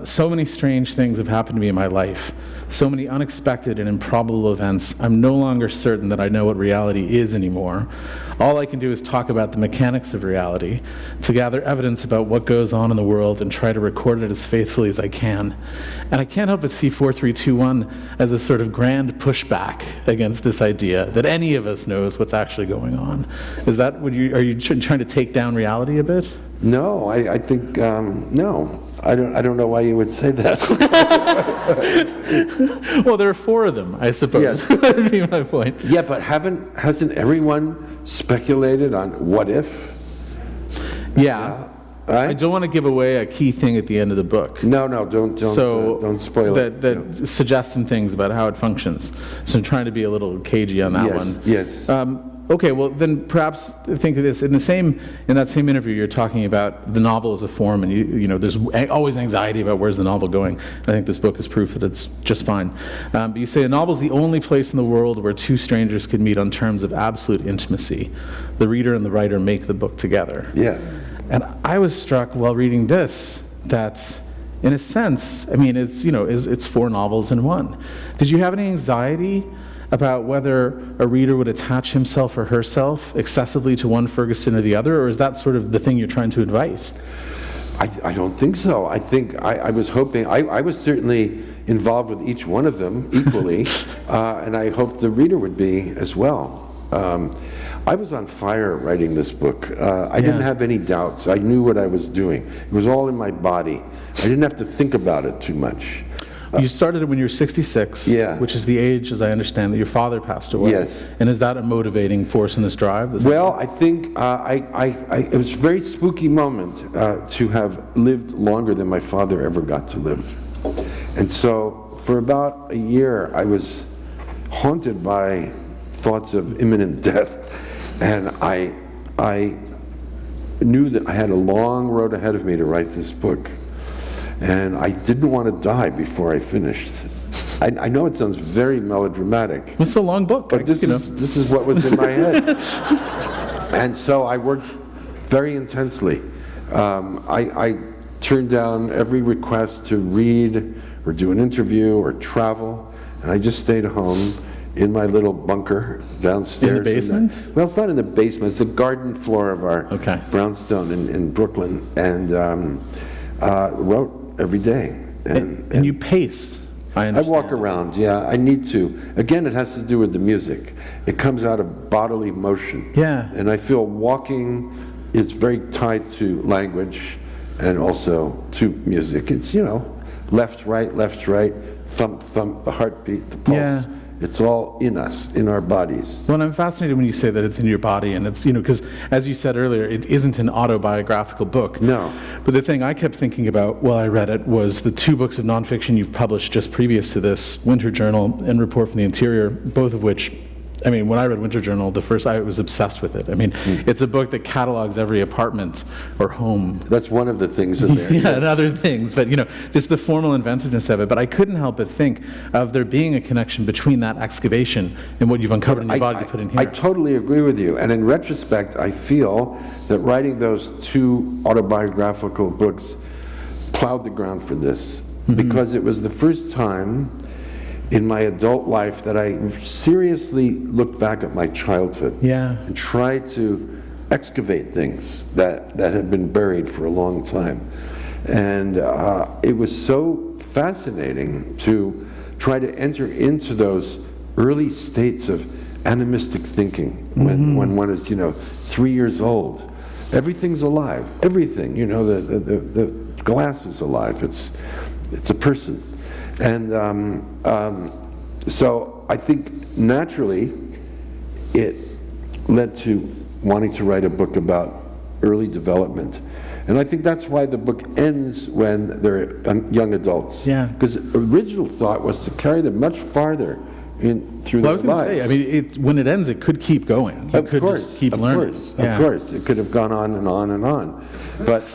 so many strange things have happened to me in my life, so many unexpected and improbable events, I'm no longer certain that I know what reality is anymore. All I can do is talk about the mechanics of reality, to gather evidence about what goes on in the world and try to record it as faithfully as I can. And I can't help but see 4321 as a sort of grand pushback against this idea that any of us knows what's actually going on. Is that what are you trying to take down reality a bit? No, I think, no. I don't know why you would say that. Well, there are 4 of them, I suppose. Yes. That'd be my point. Yeah, but hasn't everyone speculated on what if? Yeah. Right? I don't want to give away a key thing at the end of the book. No, don't spoil it. That suggests some things about how it functions. So I'm trying to be a little cagey on that one. Yes. Okay, well then perhaps think of this in that same interview. You're talking about the novel as a form, and you know there's always anxiety about where's the novel going. I think this book is proof that it's just fine. But you say a novel is the only place in the world where 2 strangers can meet on terms of absolute intimacy. The reader and the writer make the book together. Yeah. And I was struck while reading this that, in a sense, I mean, it's 4 novels in one. Did you have any anxiety about whether a reader would attach himself or herself excessively to one Ferguson or the other, or is that sort of the thing you're trying to invite? I don't think so. I think I was hoping, I was certainly involved with each one of them equally, and I hope the reader would be as well. I was on fire writing this book. I didn't have any doubts. I knew what I was doing. It was all in my body. I didn't have to think about it too much. You started it when you were 66, which is the age, as I understand, that your father passed away. Yes. And is that a motivating force in this drive? Well, I think it was a very spooky moment to have lived longer than my father ever got to live. And so for about a year, I was haunted by thoughts of imminent death. And I knew that I had a long road ahead of me to write this book. And I didn't want to die before I finished. I know it sounds very melodramatic. It's a long book. But this is what was in my head. And so I worked very intensely. I turned down every request to read or do an interview or travel. And I just stayed home in my little bunker downstairs. In the basement? Well, it's not in the basement. It's the garden floor of our brownstone in Brooklyn. And wrote every day. And you pace, I understand. I walk around, I need to. Again, it has to do with the music. It comes out of bodily motion. Yeah. And I feel walking is very tied to language and also to music. It's, left, right, thump, thump, the heartbeat, the pulse. Yeah. It's all in us, in our bodies. Well, I'm fascinated when you say that it's in your body, and it's, because as you said earlier, it isn't an autobiographical book. No. But the thing I kept thinking about while I read it was the 2 books of nonfiction you've published just previous to this, Winter Journal and Report from the Interior, both of which, when I read Winter Journal, I was obsessed with it. It's a book that catalogs every apartment or home. That's one of the things in there. And other things, but just the formal inventiveness of it. But I couldn't help but think of there being a connection between that excavation and what you've uncovered in your body to put in here. I totally agree with you. And in retrospect, I feel that writing those 2 autobiographical books plowed the ground for this, because it was the first time in my adult life that I seriously looked back at my childhood and tried to excavate things that had been buried for a long time. And it was so fascinating to try to enter into those early states of animistic thinking when one is, 3 years old. Everything's alive. Everything, the glass is alive. It's a person. And so I think naturally it led to wanting to write a book about early development. And I think that's why the book ends when they're young adults. Yeah. Because the original thought was to carry them much farther through their lives. I was going to say, when it ends, it could keep going. You could just keep learning. Of course. It could have gone on and on and on. But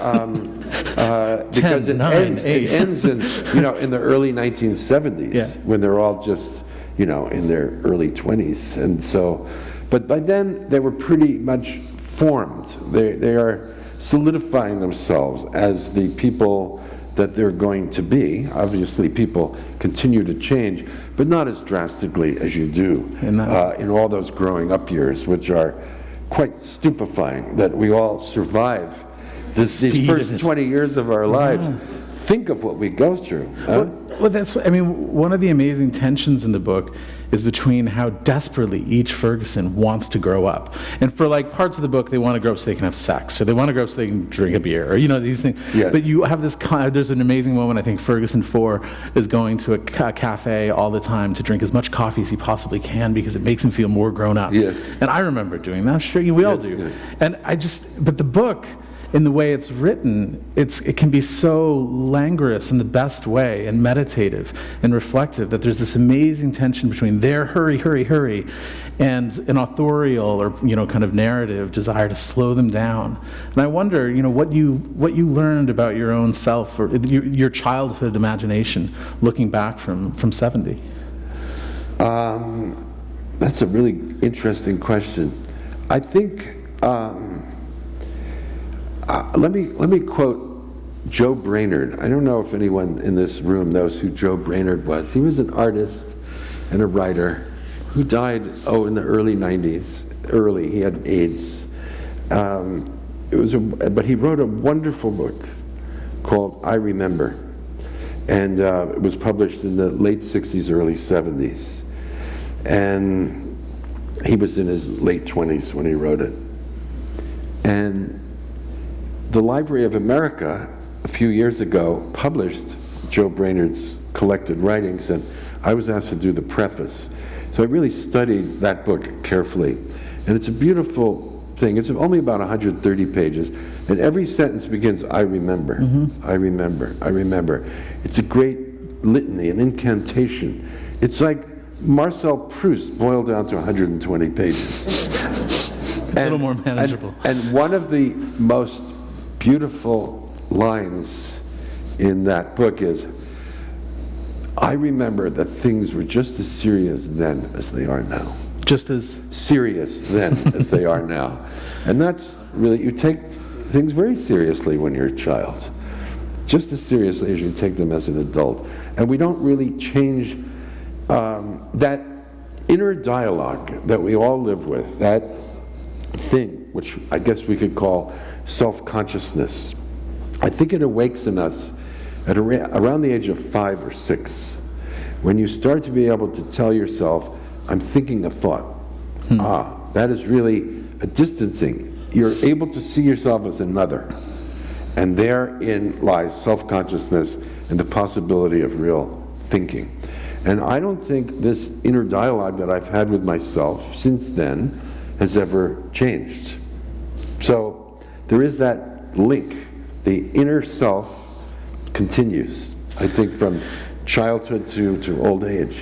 because it ends in, in the early 1970s, when they're all just, in their early 20s. And so, but by then they were pretty much formed. They are solidifying themselves as the people that they're going to be. Obviously, people continue to change, but not as drastically as you do in all those growing up years, which are quite stupefying, that we all survive these first 20 years of our lives. Think of what we go through. Well, that's, one of the amazing tensions in the book is between how desperately each Ferguson wants to grow up. And for parts of the book, they want to grow up so they can have sex, or they want to grow up so they can drink a beer, or these things. Yeah. But you have there's an amazing moment, I think Ferguson 4 is going to a cafe all the time to drink as much coffee as he possibly can because it makes him feel more grown up. Yeah. And I remember doing that, sure, we all do. Yeah. And but the book, in the way it's written, it can be so languorous in the best way, and meditative and reflective, that there's this amazing tension between their hurry, hurry, hurry, and an authorial or kind of narrative desire to slow them down. And I wonder, what you learned about your own self or your childhood imagination, looking back from 70. That's a really interesting question. I think. Let me quote Joe Brainerd. I don't know if anyone in this room knows who Joe Brainerd was. He was an artist and a writer. who died, in the early 90s. He had AIDS. But he wrote a wonderful book called I Remember. And it was published in the late 60s, early 70s. And he was in his late 20s when he wrote it. And the Library of America, a few years ago, published Joe Brainerd's collected writings, and I was asked to do the preface. So I really studied that book carefully. And it's a beautiful thing. It's only about 130 pages, and every sentence begins, I remember, I remember, I remember. It's a great litany, an incantation. It's like Marcel Proust boiled down to 120 pages. A little more manageable. And one of the most beautiful lines in that book is, I remember that things were just as serious then as they are now. Just as serious then as they are now. And that's really, you take things very seriously when you're a child, just as seriously as you take them as an adult. And we don't really change that inner dialogue that we all live with, that thing, which I guess we could call self-consciousness. I think it awakes in us at around the age of 5 or 6, when you start to be able to tell yourself, I'm thinking a thought. That is really a distancing. You're able to see yourself as another. And therein lies self-consciousness and the possibility of real thinking. And I don't think this inner dialogue that I've had with myself since then has ever changed. So there is that link. The inner self continues, I think, from childhood to old age.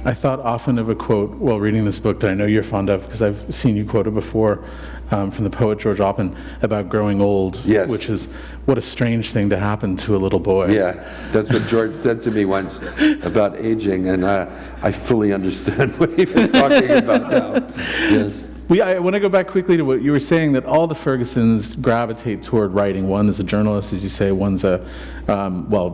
I thought often of a quote while reading this book that I know you're fond of, because I've seen you quote it before, from the poet George Oppen about growing old, yes. Which is, what a strange thing to happen to a little boy. Yeah, that's what George said to me once about aging, and I fully understand what he was talking about now. Yes. I want to go back quickly to what you were saying, that all the Fergusons gravitate toward writing. One is a journalist, as you say. One's a,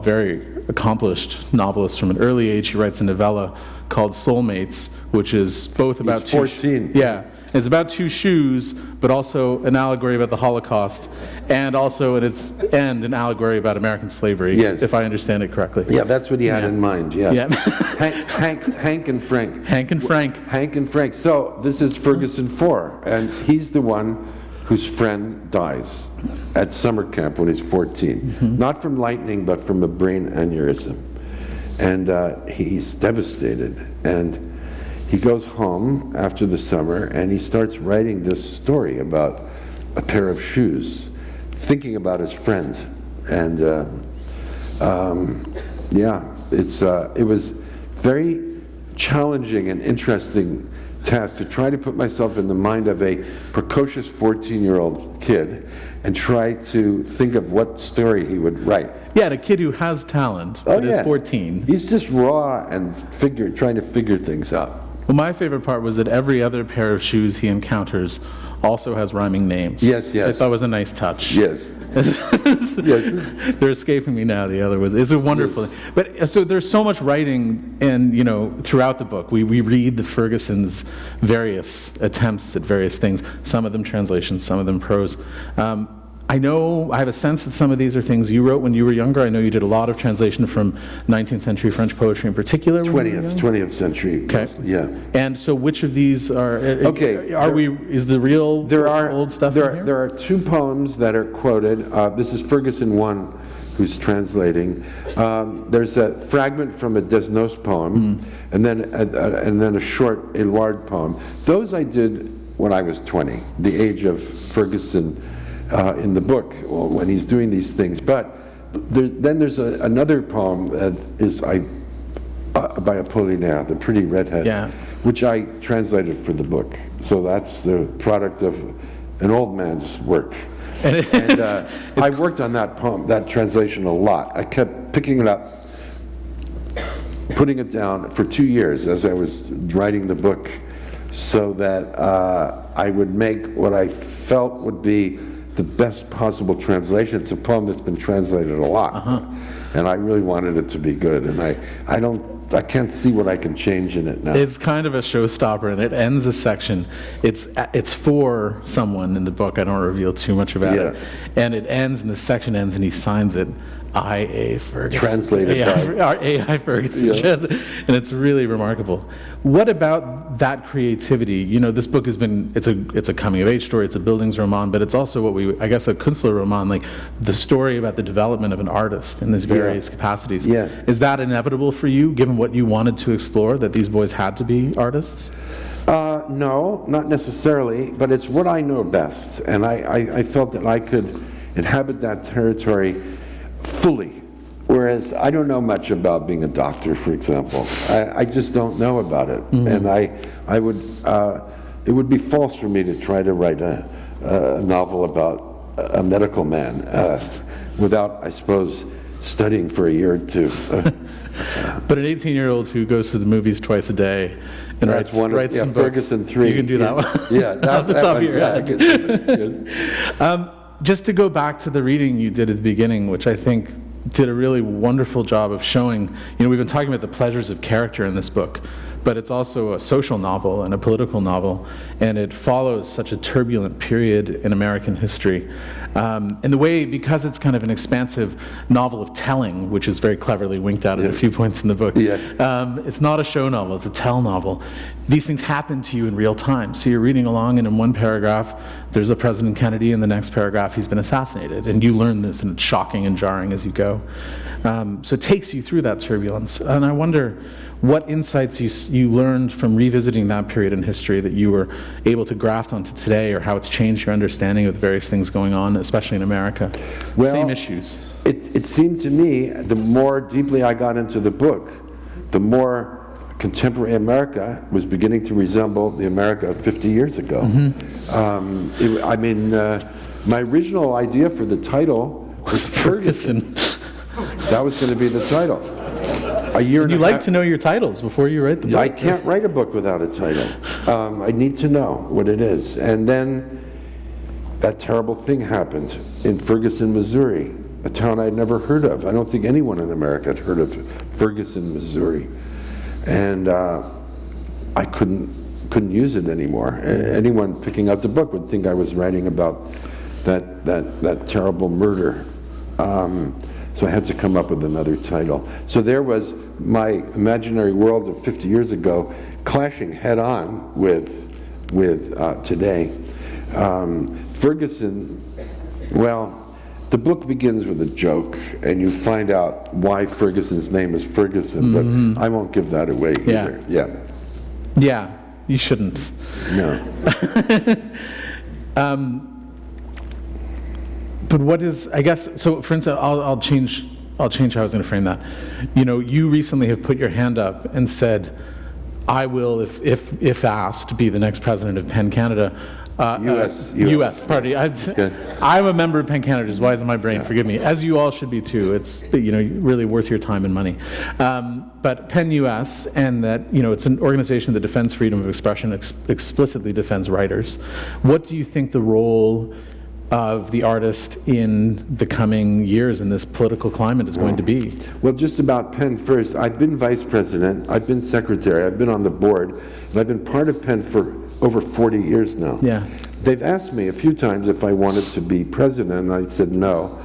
very accomplished novelist from an early age. He writes a novella called Soulmates, which is both about He's 14. It's about two shoes, but also an allegory about the Holocaust, and also at its end, an allegory about American slavery, yes. If I understand it correctly. Yeah, that's what he had in mind, yeah. Hank and Frank. Hank and Frank. Hank and Frank. So this is Ferguson 4, and he's the one whose friend dies at summer camp when he's 14. Not from lightning, but from a brain aneurysm. And he's devastated. And he goes home after the summer, and he starts writing this story about a pair of shoes, thinking about his friend. And it was very challenging and interesting task to try to put myself in the mind of a precocious 14-year-old kid and try to think of what story he would write. Yeah, a kid who has talent, but is 14. He's just raw and trying to figure things out. Well, my favorite part was that every other pair of shoes he encounters also has rhyming names. Yes. I thought it was a nice touch. Yes. Yes. They're escaping me now, the other was. It's a wonderful thing. But so there's so much writing, and throughout the book, we read the Fergusons' various attempts at various things, some of them translations, some of them prose. I have a sense that some of these are things you wrote when you were younger. I know you did a lot of translation from 19th century French poetry in particular. 20th century. Okay. Mostly, yeah. And so which of these are, is the real old stuff in here? There are 2 poems that are quoted. This is Ferguson 1, who's translating. There's a fragment from a Desnos poem, and then a short Éluard poem. Those I did when I was 20, the age of Ferguson in the book, when he's doing these things. But then there's another poem that is by Apollinaire, The Pretty Redhead, which I translated for the book. So that's the product of an old man's work. And I worked on that poem, that translation a lot. I kept picking it up, putting it down for 2 years as I was writing the book, so that I would make what I felt would be the best possible translation. It's a poem that's been translated a lot. and I really wanted it to be good, and I can't see what I can change in it now. It's kind of a showstopper, and it ends a section. It's for someone in the book. I don't reveal too much about it. And it ends, and the section ends, and he signs it, I.A. Ferguson. Translated by A.I. Ferguson. And it's really remarkable. What about that creativity? You know, this book has been, it's a coming-of-age story, it's a Bildungsroman, but it's also I guess a Künstlerroman, like the story about the development of an artist in these various capacities. Yeah. Is that inevitable for you, given what you wanted to explore, that these boys had to be artists? No, not necessarily, but it's what I know best, and I felt that I could inhabit that territory fully, whereas I don't know much about being a doctor, for example. I just don't know about it, and I would it would be false for me to try to write a novel about a medical man without, I suppose, studying for a year or two. But an 18-year-old who goes to the movies twice a day and writes some books, Ferguson 3. You can do that one. Yeah, off the top of your head. Yes. Just to go back to the reading you did at the beginning, which I think did a really wonderful job of showing, we've been talking about the pleasures of character in this book, but it's also a social novel and a political novel, and it follows such a turbulent period in American history. In the way, because it's kind of an expansive novel of telling, which is very cleverly winked out at a few points in the book. It's not a show novel, it's a tell novel. These things happen to you in real time. So you're reading along, and in one paragraph, there's a President Kennedy, in the next paragraph, he's been assassinated. And you learn this, and it's shocking and jarring as you go. So it takes you through that turbulence. And I wonder what insights you learned from revisiting that period in history that you were able to graft onto today, or how it's changed your understanding of the various things going on, especially in America. Well, same issues. It seemed to me, the more deeply I got into the book, the more contemporary America was beginning to resemble the America of 50 years ago. My original idea for the title was Ferguson. That was going to be the title. You like to know your titles before you write the book. I can't write a book without a title. I need to know what it is. And then that terrible thing happened in Ferguson, Missouri, a town I'd never heard of. I don't think anyone in America had heard of Ferguson, Missouri. And I couldn't use it anymore. Anyone picking up the book would think I was writing about that terrible murder. So I had to come up with another title. So there was my imaginary world of 50 years ago clashing head on with today. Ferguson, well, the book begins with a joke, and you find out why Ferguson's name is Ferguson, but I won't give that away either. Yeah, you shouldn't. No. But what is, I guess, so for instance, I'll change how I was going to frame that. You recently have put your hand up and said, I will, if asked, be the next president of PEN Canada. U.S. Party. I'm a member of PEN Canada, is why is in my brain, forgive me, as you all should be too. It's really worth your time and money. But PEN U.S., and that it's an organization that defends freedom of expression, explicitly defends writers. What do you think the role of the artist in the coming years in this political climate is going to be? Well, just about PEN first. I've been vice president, I've been secretary, I've been on the board, and I've been part of PEN for over 40 years now. Yeah. They've asked me a few times if I wanted to be president, and I said no.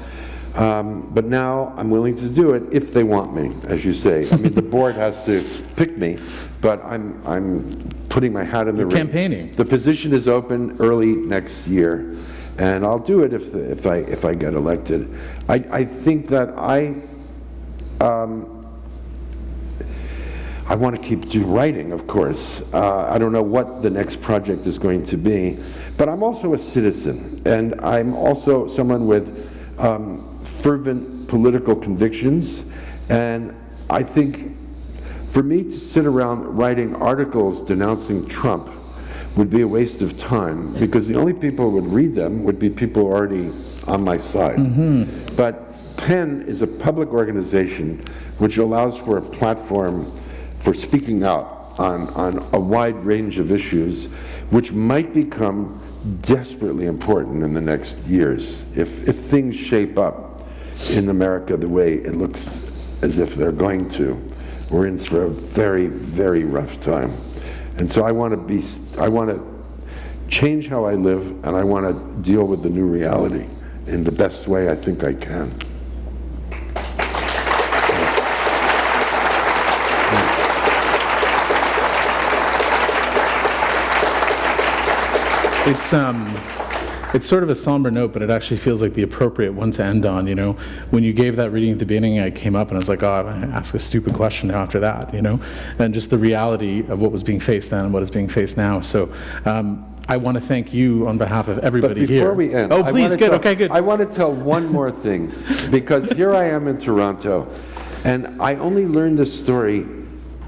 But now I'm willing to do it if they want me, as you say. I mean, the board has to pick me, but I'm putting my hat in the ring. Campaigning. The position is open early next year, and I'll do it if I get elected. I think that I want to keep writing, of course. I don't know what the next project is going to be, but I'm also a citizen, and I'm also someone with fervent political convictions, and I think for me to sit around writing articles denouncing Trump would be a waste of time, because the only people who would read them would be people already on my side. But PEN is a public organization which allows for a platform for speaking out on a wide range of issues, which might become desperately important in the next years if things shape up in America the way it looks as if they're going to. We're in for a very, very rough time. And so I want to change how I live, and I want to deal with the new reality in the best way I think I can. It's sort of a somber note, but it actually feels like the appropriate one to end on, you know. When you gave that reading at the beginning, I came up and I was like, oh, I'm going to ask a stupid question now after that, you know, and just the reality of what was being faced then and what is being faced now. So I want to thank you on behalf of everybody here. But before we end, oh, please, good, okay, good. I want to tell one more thing, because here I am in Toronto, and I only learned this story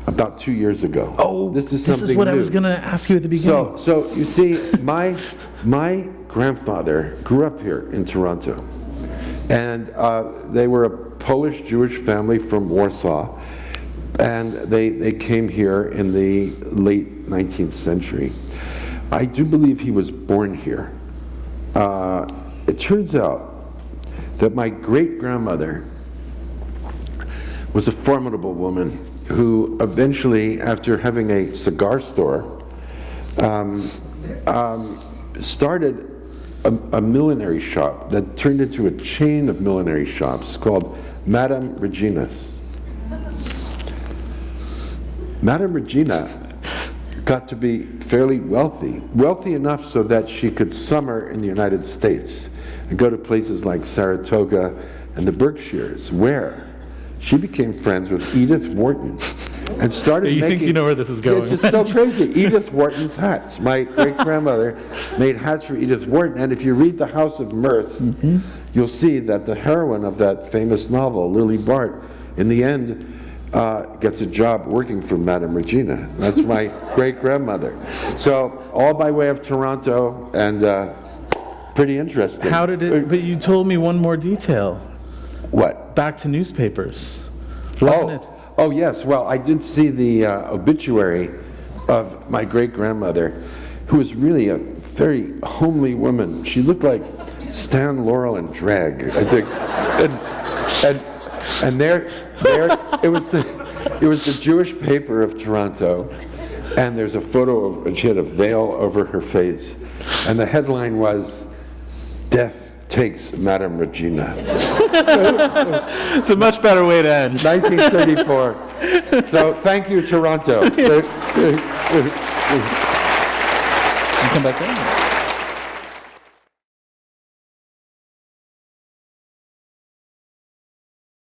about 2 years ago. Oh, this is what new. I was going to ask you at the beginning. So you see, my grandfather grew up here in Toronto, and they were a Polish Jewish family from Warsaw, and they came here in the late 19th century. I do believe he was born here. It turns out that my great-grandmother was a formidable woman who eventually, after having a cigar store, started a millinery shop that turned into a chain of millinery shops called Madame Regina's. Madame Regina got to be fairly wealthy enough so that she could summer in the United States and go to places like Saratoga and the Berkshires, where she became friends with Edith Wharton and started making... You think you know where this is going. It's just so crazy. Edith Wharton's hats. My great-grandmother made hats for Edith Wharton, and if you read The House of Mirth, you'll see that the heroine of that famous novel, Lily Bart, in the end gets a job working for Madame Regina. That's my great-grandmother. So, all by way of Toronto, and pretty interesting. How did it... But you told me one more detail. What? Back to newspapers, wasn't it? Oh, yes. Well, I did see the obituary of my great-grandmother, who was really a very homely woman. She looked like Stan Laurel in drag, I think. And there it was the Jewish paper of Toronto, and there's a photo of, she had a veil over her face, and the headline was, "Death takes Madame Regina." It's a much better way to end. 1934. So thank you, Toronto. You come back in.